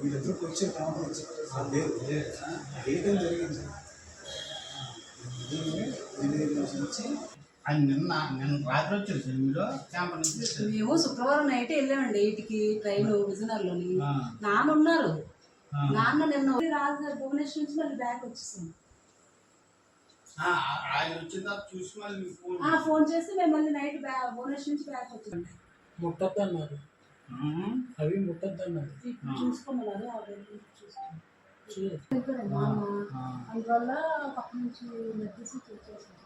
వీళ్ళిద్దరూ వచ్చే కాన్ఫరెన్స్ ఏదైనా జరిగింది నుంచి ఆయన నిన్న రాత్రి వచ్చారు సార్ మీరు క్యాంప్ నుంచి. మేము శుక్రవారం నైట్ వెళ్ళామండి 8కి ట్రైన్ విజయనగరంలోని. నాన్న ఉన్నారు. నాన్న నిన్న రాజు భువనేశ్వర్ నుంచి మళ్ళీ బ్యాక్ వచ్చేసాం. ఆయన వచ్చిన తర్వాత చూసి మళ్ళీ ఫోన్ చేసి మేము మళ్ళీ నైట్ భువనేశ్వర్ నుంచి బ్యాక్ వచ్చాం. ముట్టద్దు అన్నారు, అవి ముట్టద్దు అన్నారు. చూసుకోమన్నారు అందువల్ల పక్క నుంచి మెడిసి చేసేసాం.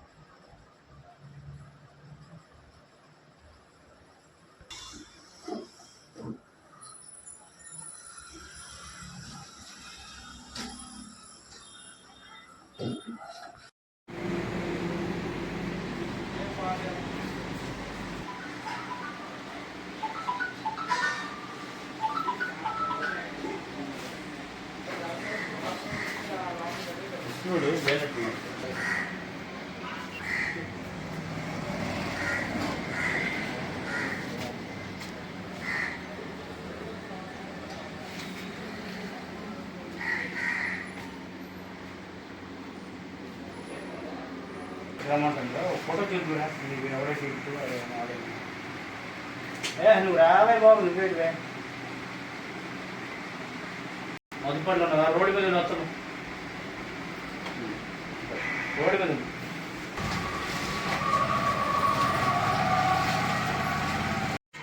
రమ్మంటుందా ఫోటో చూపురా నీకు ఎవరో చూపుతూ నువ్వు రావే బాబు నువ్వేటివే మొదటిపండు ఉన్నదా రోడ్డు మీద వస్తాను రోడ్డు మీద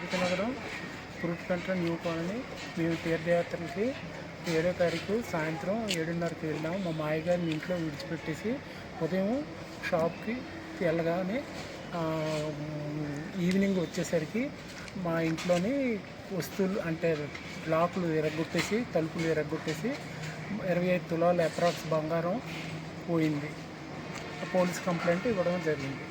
Vizianagaram fruit country new colony. మేము తీర్థయాత్రలకి 7వ తారీఖు సాయంత్రం 7:30కి వెళ్ళాము. మా మాయగారిని ఇంట్లో విడిచిపెట్టేసి ఉదయం షాప్కి వెళ్ళగానే ఈవినింగ్ వచ్చేసరికి మా ఇంట్లోని వస్తువులు అంటే లాకులు ఎరగొట్టేసి తలుపులు ఎరగొట్టేసి 25 తులాల అప్రాక్స్ బంగారం పోయింది. పోలీస్ కంప్లైంట్ ఇవ్వడం జరిగింది.